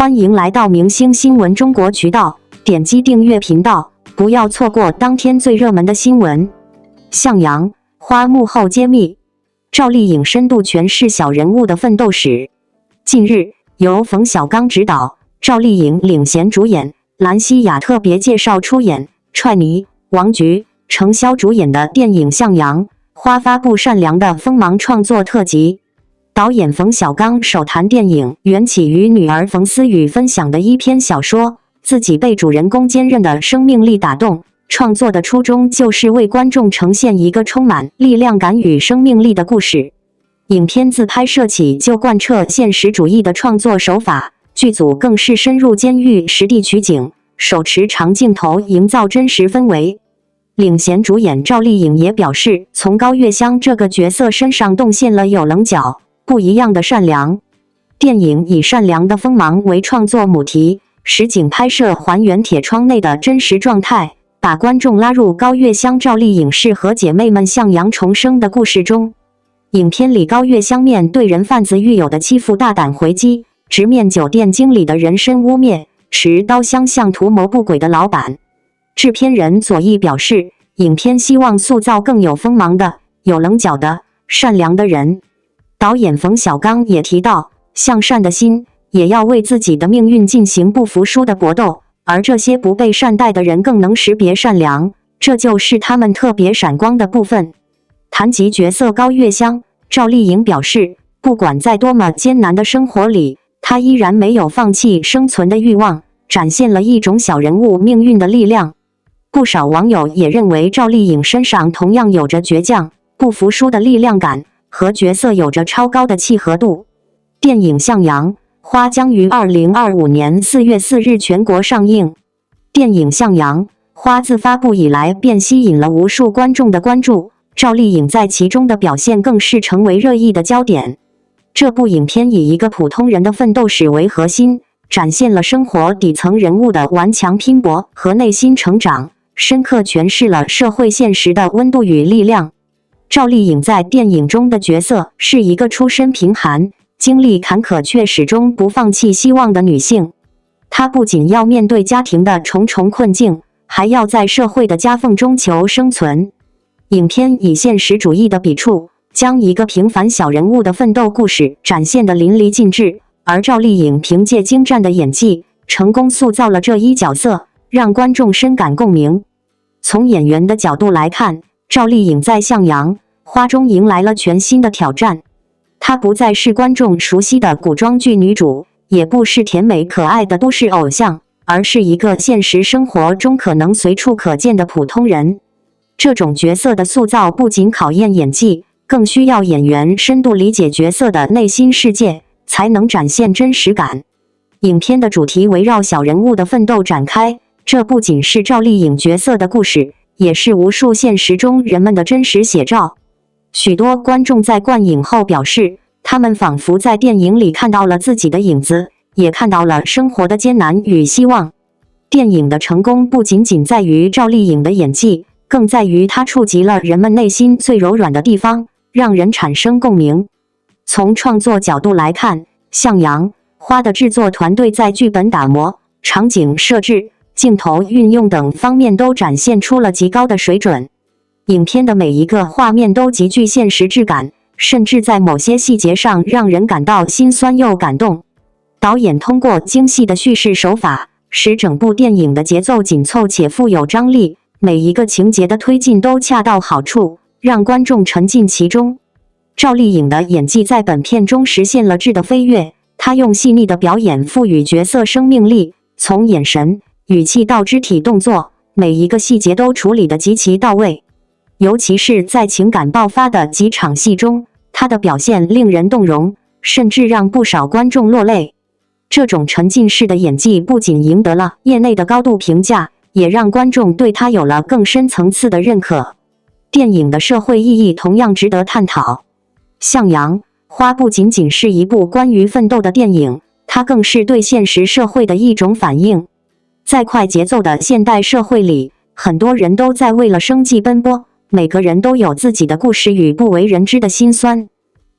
欢迎来到明星新闻中国渠道，点击订阅频道，不要错过当天最热门的新闻。向阳花幕后揭秘，赵丽颖深度诠释小人物的奋斗史。近日，由冯小刚执导，赵丽颖领衔主演，兰西亚特别介绍出演，踹妮、王菊、程潇主演的电影《向阳花》发布善良的锋芒创作特辑。导演冯小刚首谈电影缘起于女儿冯思雨分享的一篇小说，自己被主人公坚韧的生命力打动，创作的初衷就是为观众呈现一个充满力量感与生命力的故事。影片自拍摄起就贯彻现实主义的创作手法，剧组更是深入监狱实地取景，手持长镜头营造真实氛围。领衔主演赵丽颖也表示，从高月香这个角色身上洞现了有棱角不一样的善良。电影以善良的锋芒为创作母题，实景拍摄还原铁窗内的真实状态，把观众拉入高月香赵丽颖是和姐妹们向阳重生的故事中。影片里高月香面对人贩子狱友的欺负大胆回击，直面酒店经理的人身污蔑，持刀相向图谋不轨的老板。制片人左翼表示，影片希望塑造更有锋芒的、有棱角的、善良的人。导演冯小刚也提到，向善的心也要为自己的命运进行不服输的搏斗，而这些不被善待的人更能识别善良，这就是他们特别闪光的部分。谈及角色高月香，赵丽颖表示，不管在多么艰难的生活里，她依然没有放弃生存的欲望，展现了一种小人物命运的力量。不少网友也认为赵丽颖身上同样有着倔强、不服输的力量感，和角色有着超高的契合度。电影《向阳花》将于2025年4月4日全国上映。电影《向阳花》自发布以来便吸引了无数观众的关注，赵丽颖在其中的表现更是成为热议的焦点。这部影片以一个普通人的奋斗史为核心，展现了生活底层人物的顽强拼搏和内心成长，深刻诠释了社会现实的温度与力量。赵丽颖在电影中的角色是一个出身贫寒、经历坎坷却始终不放弃希望的女性。她不仅要面对家庭的重重困境，还要在社会的夹缝中求生存。影片以现实主义的笔触，将一个平凡小人物的奋斗故事展现得淋漓尽致，而赵丽颖凭借精湛的演技，成功塑造了这一角色，让观众深感共鸣。从演员的角度来看，赵丽颖在《向阳花》中迎来了全新的挑战。她不再是观众熟悉的古装剧女主，也不是甜美可爱的都市偶像，而是一个现实生活中可能随处可见的普通人。这种角色的塑造不仅考验演技，更需要演员深度理解角色的内心世界，才能展现真实感。影片的主题围绕小人物的奋斗展开，这不仅是赵丽颖角色的故事，也是无数现实中人们的真实写照。许多观众在观影后表示，他们仿佛在电影里看到了自己的影子，也看到了生活的艰难与希望。电影的成功不仅仅在于赵丽颖的演技，更在于她触及了人们内心最柔软的地方，让人产生共鸣。从创作角度来看，《向阳花》的制作团队在剧本打磨、场景设置、镜头运用等方面都展现出了极高的水准。影片的每一个画面都极具现实质感，甚至在某些细节上让人感到心酸又感动。导演通过精细的叙事手法，使整部电影的节奏紧凑且富有张力，每一个情节的推进都恰到好处，让观众沉浸其中。赵丽颖的演技在本片中实现了质的飞跃，她用细腻的表演赋予角色生命力，从眼神、语气到肢体动作，每一个细节都处理得极其到位。尤其是在情感爆发的几场戏中，她的表现令人动容，甚至让不少观众落泪。这种沉浸式的演技不仅赢得了业内的高度评价，也让观众对她有了更深层次的认可。电影的社会意义同样值得探讨。《向阳花》不仅仅是一部关于奋斗的电影，它更是对现实社会的一种反应。在快节奏的现代社会里，很多人都在为了生计奔波，每个人都有自己的故事与不为人知的辛酸。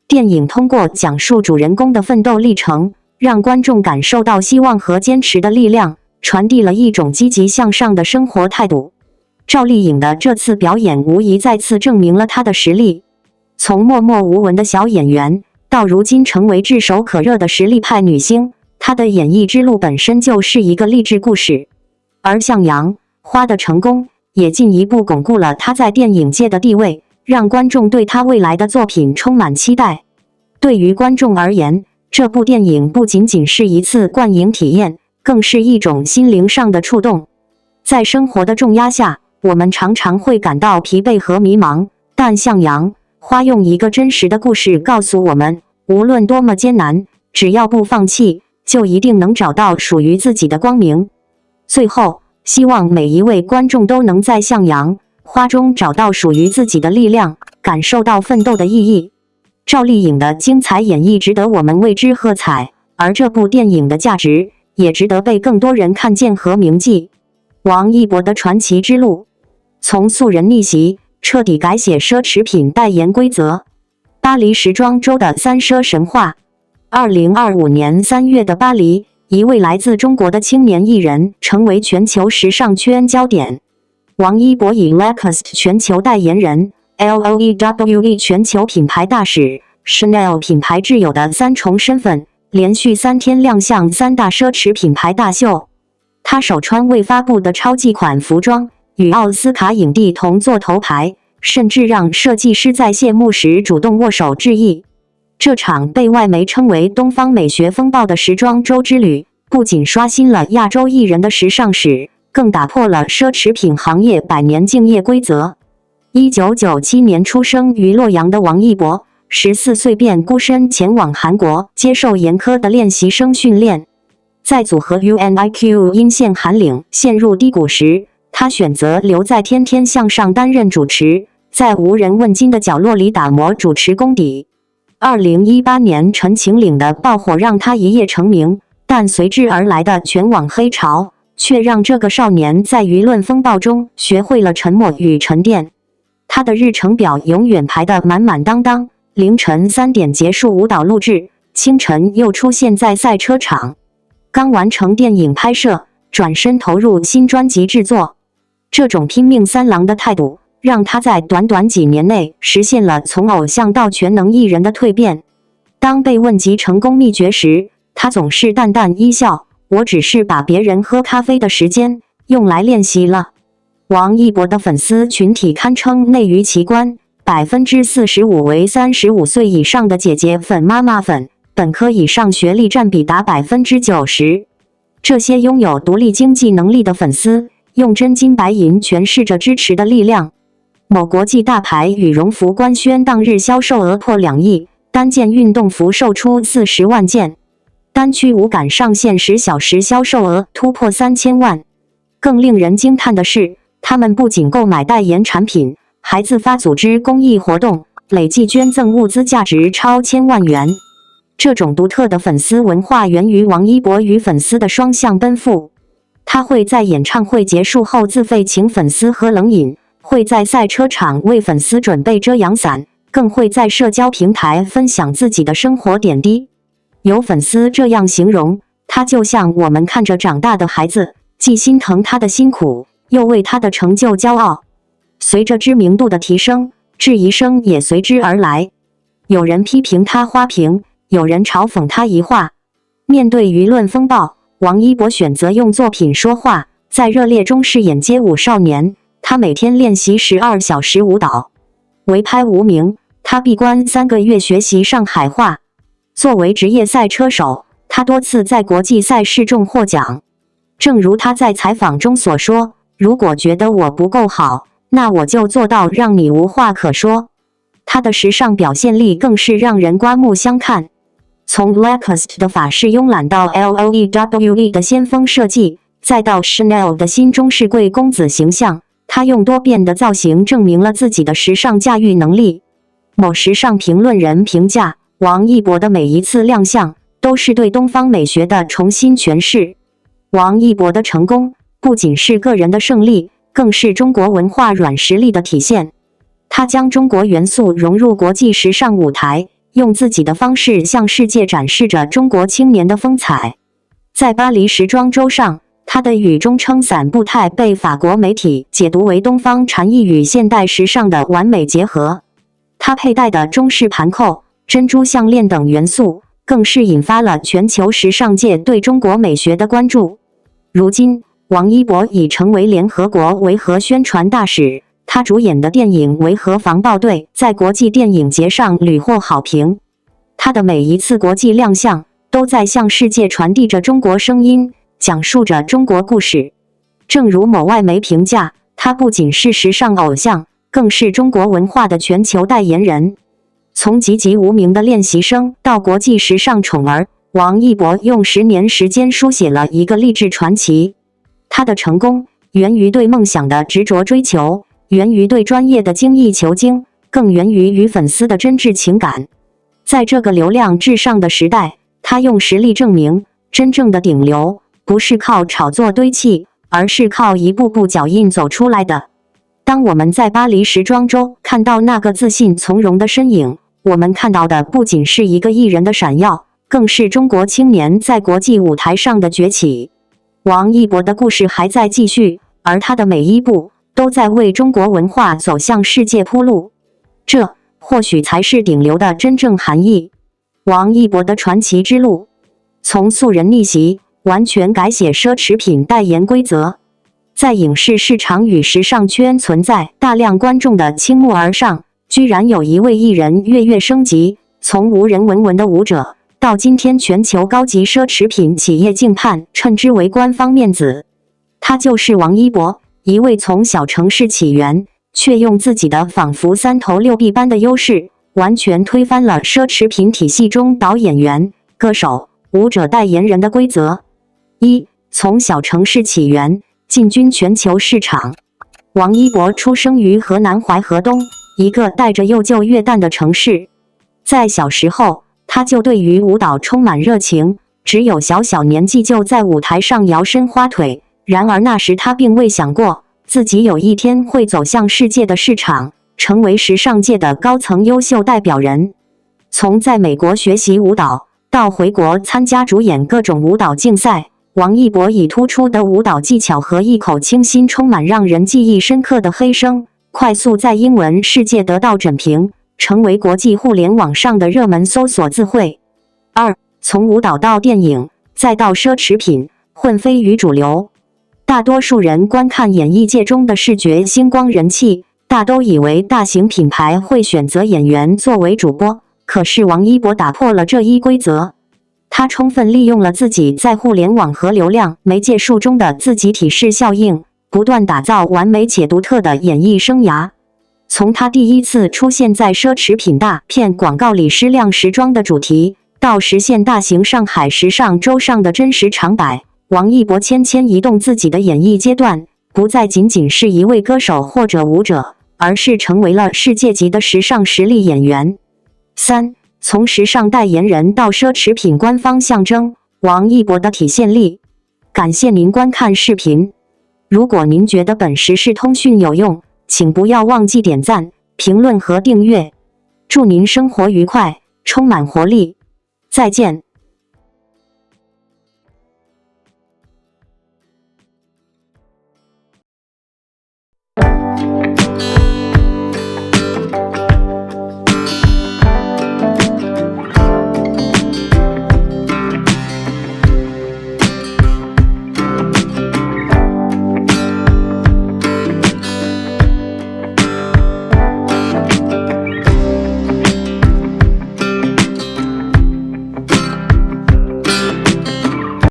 电影通过讲述主人公的奋斗历程，让观众感受到希望和坚持的力量，传递了一种积极向上的生活态度。赵丽颖的这次表演无疑再次证明了她的实力。从默默无闻的小演员，到如今成为炙手可热的实力派女星，她的演艺之路本身就是一个励志故事。而向阳花的成功，也进一步巩固了她在电影界的地位，让观众对她未来的作品充满期待。对于观众而言，这部电影不仅仅是一次观影体验，更是一种心灵上的触动。在生活的重压下，我们常常会感到疲惫和迷茫，但向阳花用一个真实的故事告诉我们，无论多么艰难，只要不放弃，就一定能找到属于自己的光明。最后，希望每一位观众都能在向阳花中找到属于自己的力量，感受到奋斗的意义。赵丽颖的精彩演绎值得我们为之喝彩，而这部电影的价值也值得被更多人看见和铭记。王一博的传奇之路，从素人逆袭，彻底改写奢侈品代言规则。巴黎时装周的三奢神话。2025年3月的巴黎，一位来自中国的青年艺人成为全球时尚圈焦点。王一博以 Lacoste 全球代言人、LOEWE 全球品牌大使、Chanel 品牌挚友的3重身份，连续3天亮相3大奢侈品牌大秀。他首穿未发布的超级款服装，与奥斯卡影帝同坐头牌，甚至让设计师在谢幕时主动握手致意。这场被外媒称为东方美学风暴的时装周之旅，不仅刷新了亚洲艺人的时尚史，更打破了奢侈品行业100年敬业规则。1997年出生于洛阳的王一博，14岁便孤身前往韩国接受严苛的练习生训练。在组合 UNIQ 因陷韩岭陷入低谷时，他选择留在天天向上担任主持，在无人问津的角落里打磨主持功底。2018年陈情岭的爆火让他一夜成名，但随之而来的全网黑潮却让这个少年在舆论风暴中学会了沉默与沉淀。他的日程表永远排得满满当当，凌晨3点结束舞蹈录制，清晨又出现在赛车场。刚完成电影拍摄，转身投入新专辑制作。这种拼命三郎的态度，让他在短短几年内实现了从偶像到全能艺人的蜕变。当被问及成功秘诀时，他总是淡淡一笑：“我只是把别人喝咖啡的时间用来练习了。”王一博的粉丝群体堪称内娱奇观，45%为35岁以上的姐姐粉、妈妈粉，本科以上学历占比达90%。这些拥有独立经济能力的粉丝，用真金白银诠释着支持的力量。某国际大牌羽绒服官宣当日销售额破2亿，单件运动服售出40万件，单区无感上线10小时销售额突破3000万。更令人惊叹的是，他们不仅购买代言产品，还自发组织公益活动，累计捐赠物资价值超1000万元。这种独特的粉丝文化源于王一博与粉丝的双向奔赴。他会在演唱会结束后自费请粉丝喝冷饮，会在赛车场为粉丝准备遮阳伞，更会在社交平台分享自己的生活点滴。有粉丝这样形容，他就像我们看着长大的孩子，既心疼他的辛苦，又为他的成就骄傲。随着知名度的提升，质疑声也随之而来。有人批评他花瓶，有人嘲讽他一话。面对舆论风暴，王一博选择用作品说话，在热烈中饰演街舞少年。他每天练习12小时舞蹈，为拍无名，他闭关3个月学习上海话。作为职业赛车手，他多次在国际赛事中获奖。正如他在采访中所说：“如果觉得我不够好，那我就做到让你无话可说。”他的时尚表现力更是让人刮目相看。从 Lacoste 的法式慵懒到 LOEWE 的先锋设计，再到 Chanel 的新中式贵公子形象，他用多变的造型证明了自己的时尚驾驭能力。某时尚评论人评价，王一博的每一次亮相都是对东方美学的重新诠释。王一博的成功不仅是个人的胜利，更是中国文化软实力的体现。他将中国元素融入国际时尚舞台，用自己的方式向世界展示着中国青年的风采。在巴黎时装周上，他的雨中撑伞步态被法国媒体解读为东方禅意与现代时尚的完美结合。他佩戴的中式盘扣、珍珠项链等元素，更是引发了全球时尚界对中国美学的关注。如今，王一博已成为联合国维和宣传大使，他主演的电影《维和防暴队》在国际电影节上屡获好评。他的每一次国际亮相，都在向世界传递着中国声音，讲述着中国故事。正如某外媒评价，他不仅是时尚偶像，更是中国文化的全球代言人。从籍籍无名的练习生到国际时尚宠儿，王一博用10年时间书写了一个励志传奇。他的成功源于对梦想的执着追求，源于对专业的精益求精，更源于与粉丝的真挚情感。在这个流量至上的时代，他用实力证明，真正的顶流不是靠炒作堆砌，而是靠一步步脚印走出来的。当我们在巴黎时装周看到那个自信从容的身影，我们看到的不仅是一个艺人的闪耀，更是中国青年在国际舞台上的崛起。王一博的故事还在继续，而他的每一步都在为中国文化走向世界铺路。这或许才是顶流的真正含义。王一博的传奇之路，从素人逆袭，完全改写奢侈品代言规则。在影视市场与时尚圈存在大量观众的倾慕而上，居然有一位艺人跃跃升级，从无人闻的舞者，到今天全球高级奢侈品企业竞盼称之为官方面子。他就是王一博，一位从小城市起源，却用自己的仿佛三头六臂般的优势，完全推翻了奢侈品体系中导演员、歌手、舞者代言人的规则。一、从小城市起源，进军全球市场。王一博出生于河南淮河东，一个带着又旧越淡的城市。在小时候，他就对于舞蹈充满热情，只有小年纪就在舞台上摇身花腿。然而那时他并未想过，自己有一天会走向世界的市场，成为时尚界的高层优秀代表人。从在美国学习舞蹈，到回国参加主演各种舞蹈竞赛，王一博以突出的舞蹈技巧和一口清新、充满让人记忆深刻的黑声，快速在英文世界得到枕评，成为国际互联网上的热门搜索字汇。二、从舞蹈到电影，再到奢侈品，混飞于主流。大多数人观看演艺界中的视觉星光人气，大都以为大型品牌会选择演员作为主播，可是王一博打破了这一规则。他充分利用了自己在互联网和流量媒介树中的自集体式效应，不断打造完美且独特的演艺生涯。从他第一次出现在奢侈品大片广告里施亮时装的主题，到实现大型上海时尚周上的真实长摆，王一博迁移动自己的演艺阶段，不再仅仅是一位歌手或者舞者，而是成为了世界级的时尚实力演员。三、从时尚代言人到奢侈品官方象征，王一博的体现力。感谢您观看视频。如果您觉得本时事通讯有用，请不要忘记点赞、评论和订阅。祝您生活愉快，充满活力。再见。